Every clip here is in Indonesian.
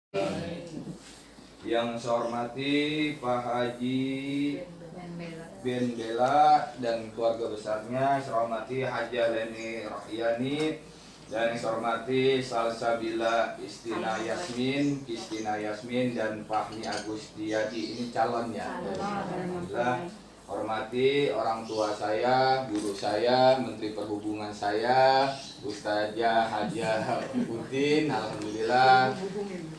Yang saya hormati Pak Haji Ben Bella dan keluarga besarnya. Saya hormati Haja Leni Rohyani. Dan yang saya hormati Salsabila Istina Yasmin dan Fahmi Agustiadi. Ini calonnya. Alhamdulillah. Hormati orang tua saya, guru saya, Menteri Perhubungan saya, Ustazah Haja Udin, alhamdulillah.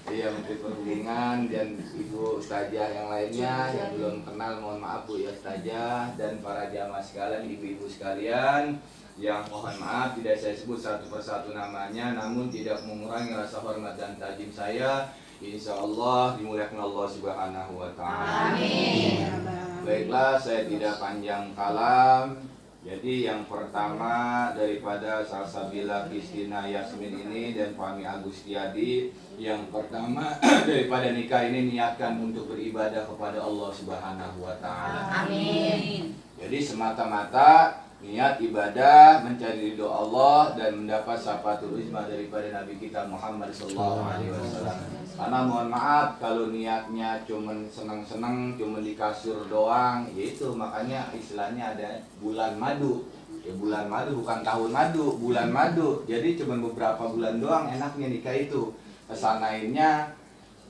Iya, Menteri Perhubungan dan Ibu Ustazah yang lainnya yang belum kenal, mohon maaf Bu ya Ustazah, dan para jamaah sekalian, ibu-ibu sekalian yang mohon maaf tidak saya sebut satu persatu namanya, namun tidak mengurangi rasa hormat dan tajim saya. Insya Allah dimuliakan Allah Subhanahu wa Ta'ala. Amin. Baiklah, saya tidak panjang kalam. Jadi yang pertama daripada Salsabila Kristina Yasmin ini dan Fahmi Agustiadi, yang pertama daripada nikah ini niatkan untuk beribadah kepada Allah Subhanahu wa Ta'ala. Amin. Jadi semata-mata niat ibadah, mencari ridho Allah dan mendapat syafatul uzma daripada Nabi kita Muhammad SAW. Karena mohon maaf kalau niatnya cuman senang-senang, cuma di kasur doang, yaitu makanya istilahnya ada bulan madu. Ya bulan madu bukan tahun madu, bulan madu. Jadi cuma beberapa bulan doang enaknya nikah itu. Kesanainnya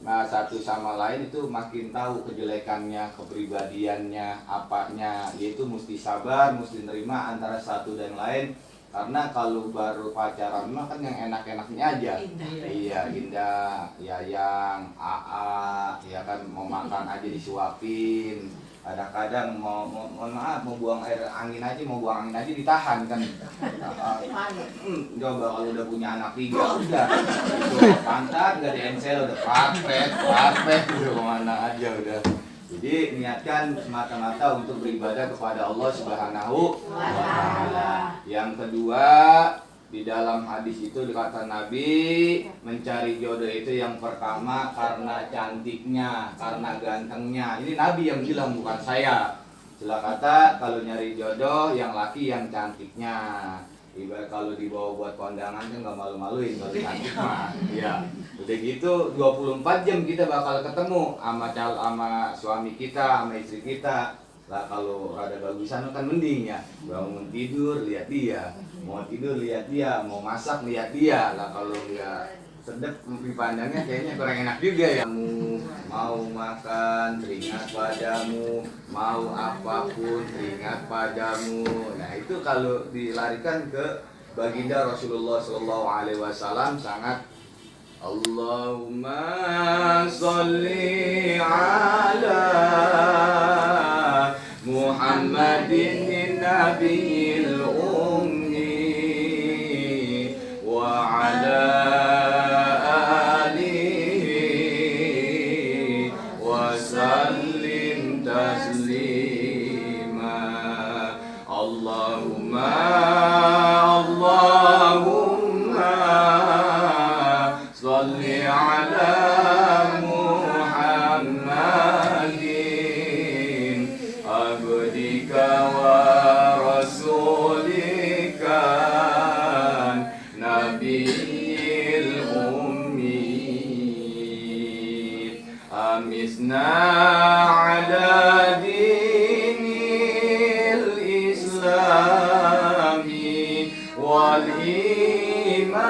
nah satu sama lain itu makin tahu kejelekannya, kepribadiannya, apanya, yaitu mesti sabar, mesti nerima antara satu dan lain. Karena kalau baru pacaran mah kan yang enak-enaknya aja. Iya, Indah, Yayang, Aa, ya kan mau makan aja disuapin. Kadang-kadang mohon maaf mau buang air angin aja, mau buang angin aja ditahan kan. Coba kalau udah punya anak 3 udah itu pantat gak diencel udah parpet udah kemana aja udah. Jadi niatkan semata-mata untuk beribadah kepada Allah Subhanahu wa Ta'ala. Yang kedua, di dalam hadis itu dikata Nabi, mencari jodoh itu yang pertama karena cantiknya, karena gantengnya. Ini Nabi yang bilang, bukan saya. Setelah kata kalau nyari jodoh yang laki yang cantiknya. Ibarat kalau dibawa buat kondangan kan gak malu-maluin kalau cantik mah. Ya, udah gitu 24 jam kita bakal ketemu sama suami kita, sama istri kita. Lah kalau rada bagusan kan mending ya. Bangun tidur lihat dia, mau tidur lihat dia, mau masak lihat dia. Lah kalau enggak sedep dipandangnya kayaknya kurang enak juga ya. Mau makan teringat padamu, mau apapun teringat padamu. Nah itu kalau dilarikan ke baginda Rasulullah SAW sangat. Allahumma sholli ala Muhammadin nabiyil ummi wa ala alihi wa sallim taslima. Allahumma sholli ala Muhammadin abdika wa rasulika nabiyil ummi amisna ala dinil islami wal imani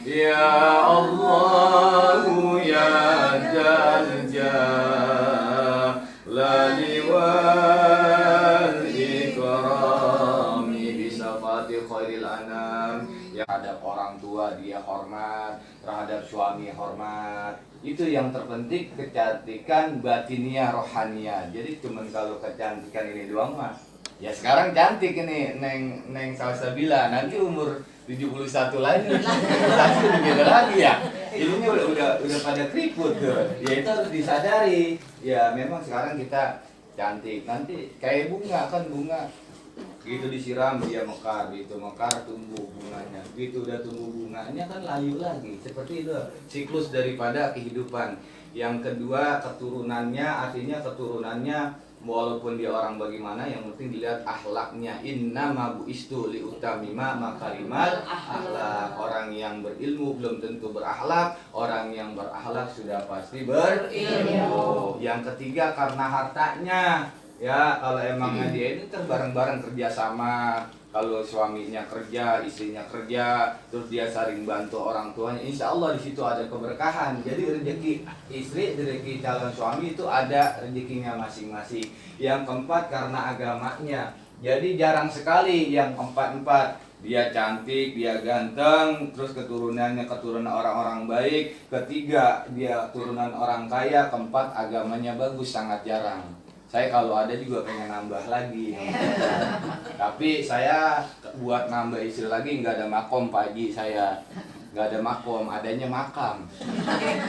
ya Allah ya Jal Jalali wal ikrami bisafati khairil anam. Ya terhadap orang tua dia hormat, terhadap suami hormat. Itu yang terpenting, kecantikan batiniah rohaniah. Jadi cuman kalau kecantikan ini doang mah ya sekarang cantik ini Neng Salsabila, nanti umur 71 lagi beda lagi ya. Ininya udah pada keriput tuh. Ya itu harus disadari. Ya memang sekarang kita cantik, nanti kayak bunga kan, bunga gitu disiram dia mekar, gitu mekar tumbuh bunganya, gitu udah tumbuh bunganya kan layu lagi. Seperti itu siklus daripada kehidupan. Yang kedua keturunannya, artinya keturunannya walaupun dia orang bagaimana, yang penting dilihat akhlaknya. Innama bu'istu liutamima makarimal akhlak. Orang yang berilmu belum tentu berakhlak, orang yang berakhlak sudah pasti berilmu. Yang ketiga karena hartanya. Ya, kalau emangnya dia ini bareng-bareng kerjasama. Kalau suaminya kerja, istrinya kerja, terus dia saling bantu orang tuanya, insya Allah di situ ada keberkahan. Jadi rezeki istri, rezeki calon suami itu ada rezekinya masing-masing. Yang keempat karena agamanya. Jadi jarang sekali yang empat-empat. Dia cantik, dia ganteng, terus keturunannya keturunan orang-orang baik. Ketiga dia turunan orang kaya. Keempat agamanya bagus, sangat jarang. Saya kalau ada juga pengen nambah lagi. Tapi saya buat nambah istri lagi nggak ada makom Pak Haji, saya nggak ada makom, adanya makam.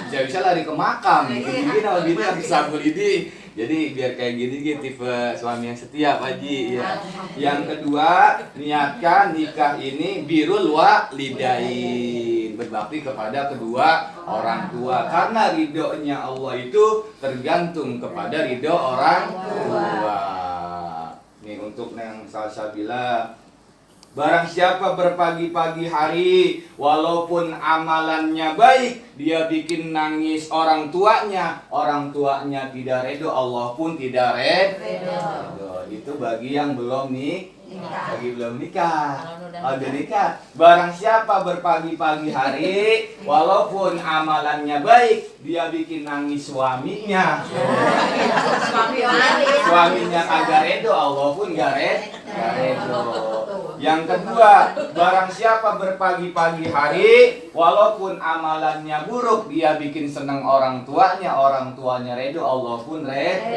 Bisa lari ke makam. Gini kalau gini lagi sabul ini. Jadi biar kayak gini gitu tipe suami yang setia Pak Haji. Ya. Yang kedua, niatkan nikah ini birrul walidain, berbakti kepada kedua orang tua. Karena ridhonya Allah itu tergantung kepada ridho orang tua. Nih untuk yang salsabila, barang siapa berpagi-pagi hari walaupun amalannya baik, dia bikin nangis orang tuanya tidak redo, Allah pun tidak redo. Itu bagi yang belum bagi belum nikah. Udah nikah, barang siapa berpagi-pagi hari walaupun amalannya baik, dia bikin nangis suaminya kagak redo, Allah pun gak redo. Yang kedua, barang siapa berpagi-pagi hari walaupun amalannya buruk, dia bikin senang orang tuanya redo, Allah pun redo.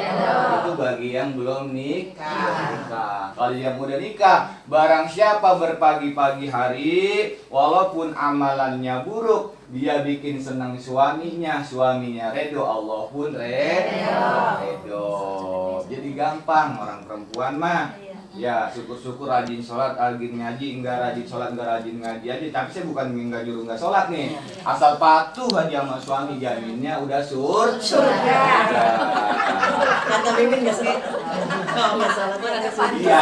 Itu bagi yang belum nikah. Kalau yang udah nikah, barang siapa berpagi-pagi hari walaupun amalannya buruk, dia bikin senang suaminya redo, Allah pun redo. Jadi gampang orang perempuan mah. Ya syukur-syukur rajin sholat, rajin ngaji, enggak rajin sholat, enggak rajin ngaji aja. Tapi saya bukan enggak nyuruh enggak sholat nih. Asal patuh aja sama suami, jaminnya udah surga. Kata Mimin enggak sholat. Iya,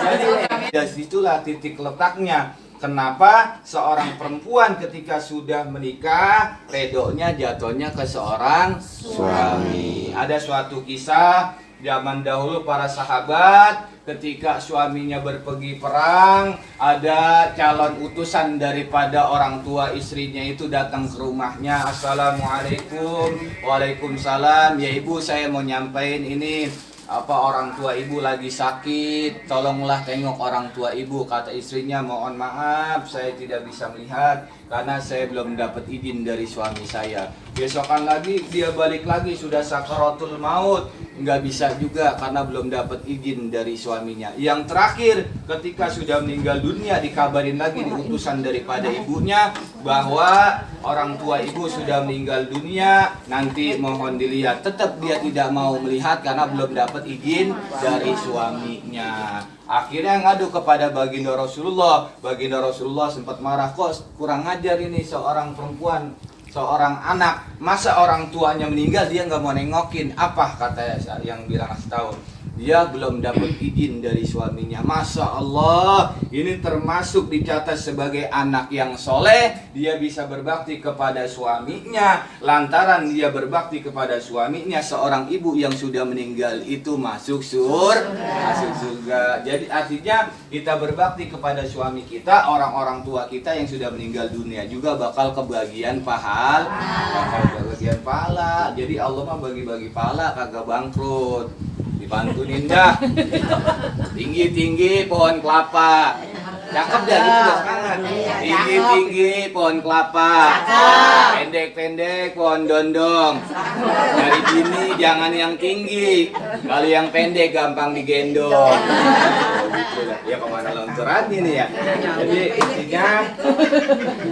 jadi dari situlah titik letaknya. Kenapa seorang perempuan ketika sudah menikah, redonya jatuhnya ke seorang suami. Ada suatu kisah zaman dahulu para sahabat ketika suaminya berpergi perang, ada calon utusan daripada orang tua istrinya itu datang ke rumahnya. Assalamualaikum. Waalaikumsalam. Ya ibu, saya mau nyampein ini, orang tua ibu lagi sakit, tolonglah tengok orang tua ibu. Kata istrinya, mohon maaf saya tidak bisa melihat karena saya belum dapat izin dari suami saya. Besokan lagi dia balik lagi, sudah sakaratul maut, nggak bisa juga karena belum dapat izin dari suaminya. Yang terakhir ketika sudah meninggal dunia, dikabarin lagi di utusan daripada ibunya bahwa orang tua ibu sudah meninggal dunia, nanti mohon dilihat. Tetap dia tidak mau melihat karena belum dapat izin dari suaminya. Akhirnya ngadu kepada baginda Rasulullah. Baginda Rasulullah sempat marah, kok kurang ajar ini seorang perempuan, seorang anak, masa orang tuanya meninggal dia nggak mau nengokin. Apa kata yang bilang tahu? Dia belum dapat izin dari suaminya. Masya Allah, ini termasuk dicatat sebagai anak yang soleh. Dia bisa berbakti kepada suaminya. Lantaran dia berbakti kepada suaminya, seorang ibu yang sudah meninggal itu masuk surga. Jadi artinya kita berbakti kepada suami kita, orang-orang tua kita yang sudah meninggal dunia juga bakal kebagian pahala. Kebagian pahala. Jadi Allah mah bagi-bagi pahala kagak bangkrut. Dibantuin dah. Tinggi-tinggi pohon kelapa. Cakep dah gitu sekarang. Tinggi-tinggi pohon kelapa. Pendek-pendek pohon dondong. Dari sini jangan yang tinggi. Kalau yang pendek gampang digendong. Ya kemana lontor aja nih ya. Jadi intinya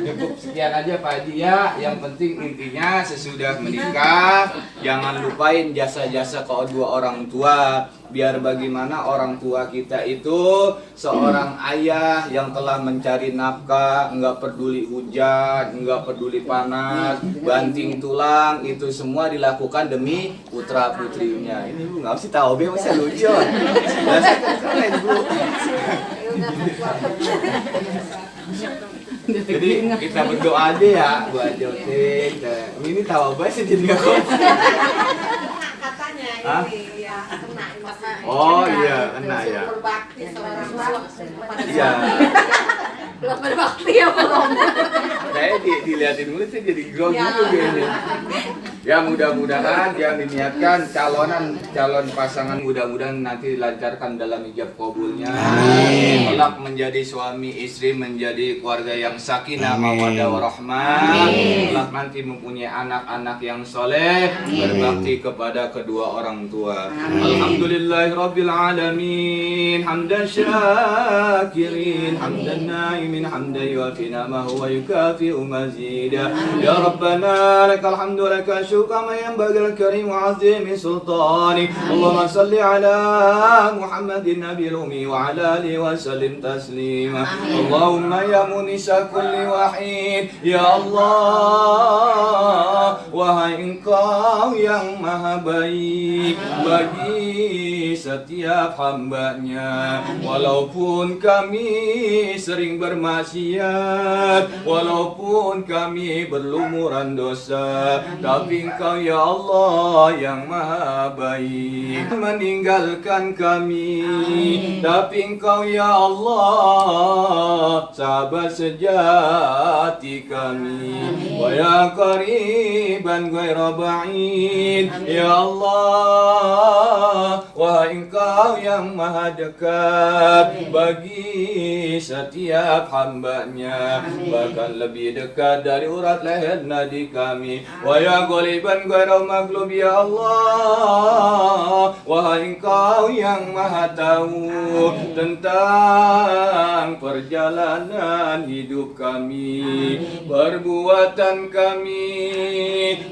cukup sekian aja Pak Haji ya. Yang penting intinya sesudah menikah jangan lupain jasa-jasa kedua orang tua. biar bagaimana orang tua kita itu seorang ayah yang telah mencari nafkah, nggak peduli hujan, nggak peduli panas, banting tulang, itu semua dilakukan demi putra putrinya. Ini Bu nggak sih tahu, be masih lucu. Bahasa keren Bu. Jadi kita berdoa aja ya buat Jotik. Ini tahu apa sih jadi nggak kok? Katanya Hah? ini ya kena. Oh iya, kena ya. Berbakti seorang tua. Iya. Belum berbakti ya belum. Saya dilihatin dulu sih jadi grogi juga ini. Ya mudah-mudahan yang diniatkan calon pasangan mudah-mudahan nanti dilancarkan dalam ijab kabulnya. Kelak menjadi suami istri, menjadi keluarga yang sakinah mawaddah warahmah. Kelak nanti mempunyai anak-anak yang soleh, berbakti kepada kedua orang tua. Alhamdulillahirabbil alamin, hamdan syakirin, hamdan naimin, hamdan yuwafi ni'amahu wa yukafi'u mazida. Ya Rabbana lakal hamdu lakal syukru kama yanbaghi al-karim wa 'azimi sultani. Allahumma salli ala Muhammadin nabiyil ummi wa ala alihi wa sallim taslima. Allahumma ya munisa kulli wahid, ya Allah, wahai Engkau yang maha baik bagi setiap hambanya. Walaupun kami sering bermaksiat, walaupun kami berlumuran dosa, tapi Engkau ya Allah yang maha baik. Meninggalkan kami, tapi Engkau ya Allah sahabat sejati kami. Wa ya qariban ghaira ba'id, ya Allah, wahai Engkau yang maha dekat bagi setiap hambanya, bahkan lebih dekat dari urat leher nadi kami. Wa ya ghaliban ghaira maghlub, ya Allah, wahai Engkau yang maha tahu tentang perjalanan hidup kami, perbuatan kami,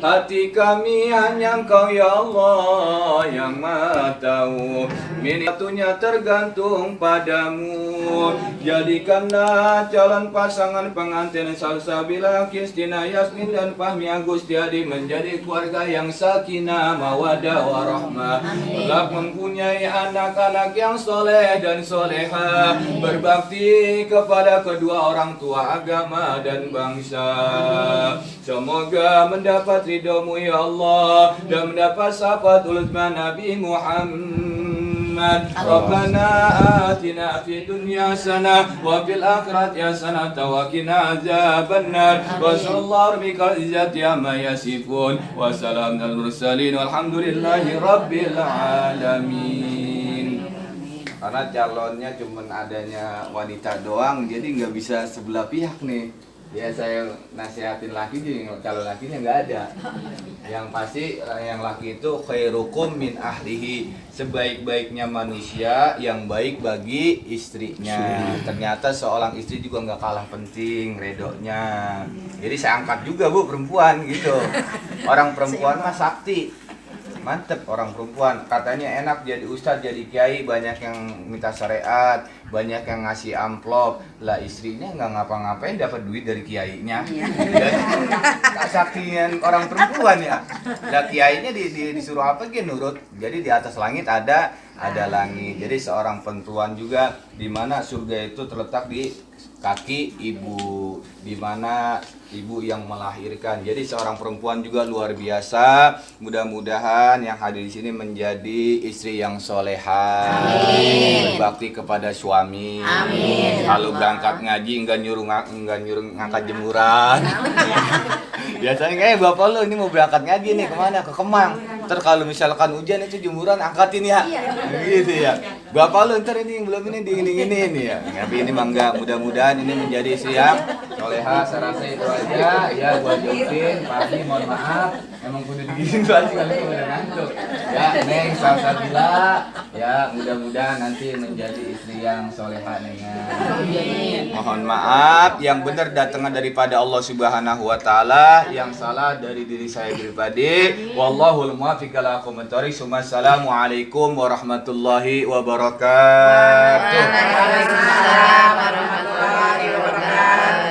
hati kami, hanya Engkau ya Allah yang maha tahu. Minatunya tergantung padamu. Jadikanlah calon pasangan pengantin Salsabila, Kristina, Yasmin dan Fahmi Agustiadi menjadi keluarga yang sakinah mawaddah warahmah. Kelak mempunyai anak-anak yang soleh dan soleha, berbakti kepada kedua orang tua, agama dan bangsa. Semoga mendapat ridhomu ya Allah dan mendapat syafaat ulama Nabi Muhammad. Rabbana atina fid dunya hasanah wa fil akhirati hasanah wa qina azabannar. Wa sallallahu bikal izzati amma yasifun wa salamun alal mursalin walhamdulillahi rabbil alamin. Karena calonnya cuma adanya wanita doang, jadi nggak bisa sebelah pihak nih. Ya saya nasihatin laki, jadi calon lakinya nggak ada. Yang pasti yang laki itu khairukum min ahlihi, sebaik-baiknya manusia yang baik bagi istrinya. Ternyata seorang istri juga nggak kalah penting redonya. Jadi saya angkat juga Bu perempuan gitu. Orang perempuan mah sakti. Mantep orang perempuan, katanya enak jadi ustadz, jadi kiai, banyak yang minta syariat, banyak yang ngasih amplop. Lah istrinya nggak ngapa-ngapain dapat duit dari kiainya. Jadi kesaksian orang perempuan ya. Lah kiainya disuruh apa gitu nurut. Jadi di atas langit ada langit. Jadi seorang perempuan juga, di mana surga itu terletak di kaki ibu, di mana ibu yang melahirkan. Jadi seorang perempuan juga luar biasa. Mudah-mudahan yang hadir di sini menjadi istri yang soleha, berbakti kepada suami. Amin. Kalau berangkat ngaji enggak nyuruh ngangkat jemuran. Biasanya kayak bapak lo ini mau berangkat ngaji nih kemana? Ke Kemang. Ntar kalau misalkan hujan itu jemuran angkatin ya. Gitu ya. Bapak lu ntar ini yang belum ini dingin-dinginin ya. Tapi ini mangga, mudah-mudahan ini menjadi istri yang soleha. Saya rasa itu aja. Ya, gua jawabin. Pagi mohon maaf. Emang kudu diginin dulu aja kali itu udah ngantuk. Ya, Neng, Salsabila. Ya, mudah-mudahan nanti menjadi istri yang soleha, Neng. Mohon maaf, yang benar datangnya daripada Allah Subhanahu wa taala, yang salah dari diri saya pribadi. Wallahul muwaffiq ila aqwamit thoriq. Assalamualaikum warahmatullahi wabarakatuh. Waalaikumsalam warahmatullahi wabarakatuh.